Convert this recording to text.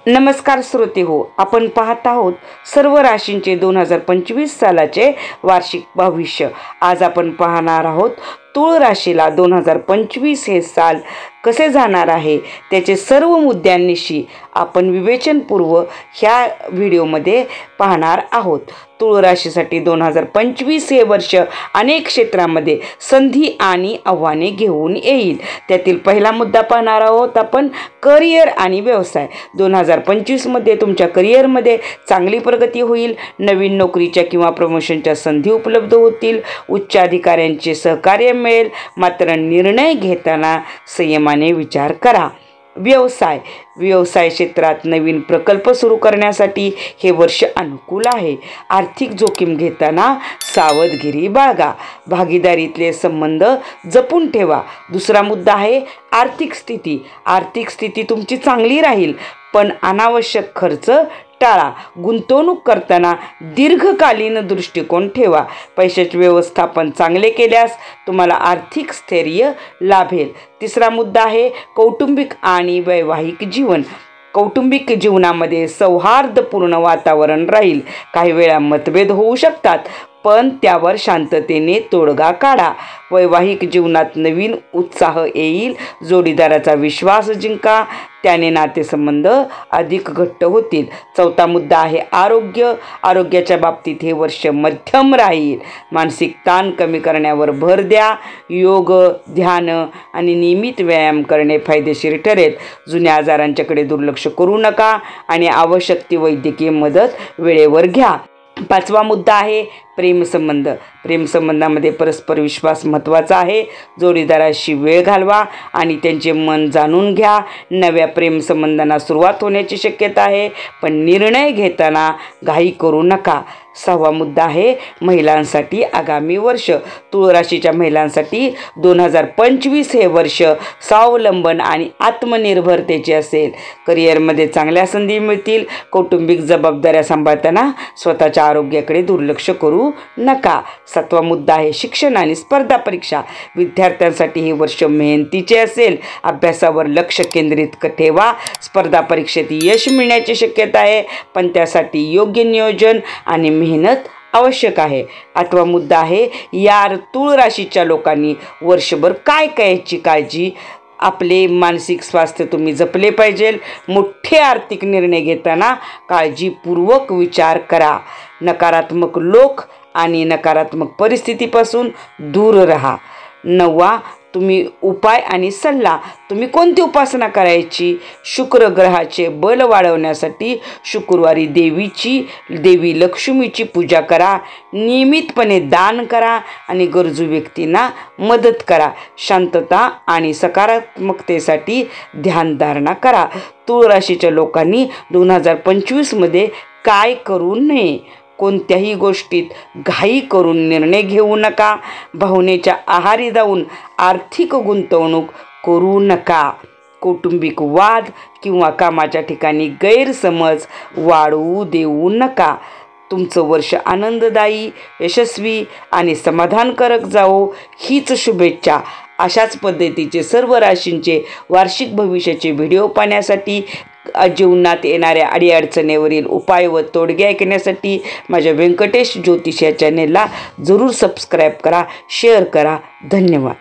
नमस्कार श्रोते हो, आपण पाहत आहोत सर्व राशींचे 2025 सालाचे वार्षिक भविष्य। आज आपण पाहणार आहोत तुळ राशीला 2025 हे साल कसे जाणार आहे त्याचे सर्व मुद्द्यांनिशी आपण विवेचनपूर्व ह्या व्हिडिओमध्ये पाहणार आहोत। तुळ राशीसाठी 2025 हे वर्ष अनेक क्षेत्रामध्ये संधी आणि आव्हाने घेऊन येईल। त्यातील पहिला मुद्दा पाहणार आहोत आपण करिअर आणि व्यवसाय। 2025 मध्ये तुमच्या करिअरमध्ये चांगली प्रगती होईल। नवीन नोकरीच्या किंवा प्रमोशनच्या संधी उपलब्ध होतील। उच्च अधिकाऱ्यांचे सहकार्य मिळेल, मात्र निर्णय घेताना संयमाने विचार करा। व्यवसाय क्षेत्रात नवीन प्रकल्प सुरू करण्यासाठी हे वर्ष अनुकूल आहे। आर्थिक जोखीम घेताना सावधगिरी बाळगा। भागीदारीतले संबंध जपून ठेवा। दुसरा मुद्दा आहे आर्थिक स्थिती तुमची चांगली राहील, पण अनावश्यक खर्च टाळा। गुंतवणूक करताना दीर्घकालीन दृष्टिकोन ठेवा। पैशाचे व्यवस्थापन चांगले केल्यास तुम्हाला आर्थिक स्थैर्य लाभेल। तिसरा मुद्दा आहे कौटुंबिक आणि वैवाहिक जीवन। कौटुंबिक जीवनामध्ये सौहार्दपूर्ण वातावरण राहील। काही वेळा मतभेद होऊ शकतात, पण त्यावर शांततेने तोडगा काढा। वैवाहिक जीवनात नवीन उत्साह येईल। जोडीदाराचा विश्वास जिंका, त्याने नातेसंबंध अधिक घट्ट होतील। चौथा मुद्दा आहे आरोग्याच्या बाबतीत हे वर्ष मध्यम राहील। मानसिक ताण कमी करण्यावर भर द्या। योग, ध्यान आणि नियमित व्यायाम करणे फायदेशीर ठरेल। जुन्या आजारांच्याकडे दुर्लक्ष करू नका आणि आवश्यक ती वैद्यकीय मदत वेळेवर घ्या। पाचवा मुद्दा आहे प्रेमसंबंधामध्ये परस्पर विश्वास महत्त्वाचा आहे। जोडीदाराशी वेळ घालवा आणि त्यांचे मन जाणून घ्या। नव्या प्रेमसंबंधांना सुरुवात होण्याची शक्यता आहे, पण निर्णय घेताना घाई करू नका। सहावा मुद्दा आहे महिलांसाठी आगामी वर्ष। तुळ राशीच्या महिलांसाठी 2025 हे वर्ष स्वावलंबन आणि आत्मनिर्भरतेचे असेल। करिअरमध्ये चांगल्या संधी मिळतील। कौटुंबिक जबाबदाऱ्या सांभाळताना स्वतःच्या आरोग्याकडे दुर्लक्ष करू नका। सातवा मुद्दा आहे शिक्षण आणि स्पर्धा परीक्षा। विद्यार्थ्यांसाठी हे वर्ष मेहनतीचे असेल। अभ्यासावर लक्ष केंद्रित ठेवा। स्पर्धा परीक्षेत यश मिळण्याची शक्यता आहे, पण त्यासाठी योग्य नियोजन आणि मेहनत आवश्यक आहे। आठवा मुद्दा आहे तुळ राशीच्या लोकांनी वर्षभर काय करायची काळजी। आपले मानसिक स्वास्थ्य तुम्ही जपले पाहिजे। मोठे आर्थिक निर्णय घेताना काळजीपूर्वक विचार करा। नकारात्मक लोक आणि नकारात्मक परिस्थितीपासून दूर राहा। नववा उपाय आणि सल्ला। तुम्ही कोणती उपासना करायची? शुक्र ग्रहाचे बल वाढवण्यासाठी शुक्रवारी देवी लक्ष्मीची पूजा करा। नियमितपणे दान करा आणि गरजू व्यक्तींना मदत करा। शांतता आणि सकारात्मकतेसाठी ध्यानधारणा करा। तुळ राशीच्या लोकांनी 2025 मध्ये काय करू नये? कोणत्याही गोष्टीत घाई करून निर्णय घेऊ नका। भावनेच्या आहारी जाऊन आर्थिक गुंतवणूक करू नका। कौटुंबिक वाद किंवा कामाच्या ठिकाणी गैरसमज वाढवू देऊ नका। तुमचं वर्ष आनंददायी, यशस्वी आणि समाधानकारक जावो हीच शुभेच्छा। अशाच पद्धतीचे सर्व राशींचे वार्षिक भविष्याचे व्हिडिओ पाहण्यासाठी, जीवनात येणाऱ्या अडीअडचणीवरील उपाय व तोडगे ऐकण्यासाठी माझ्या व्यंकटेश ज्योतिष या चॅनेलला जरूर सबस्क्राईब करा, शेअर करा। धन्यवाद।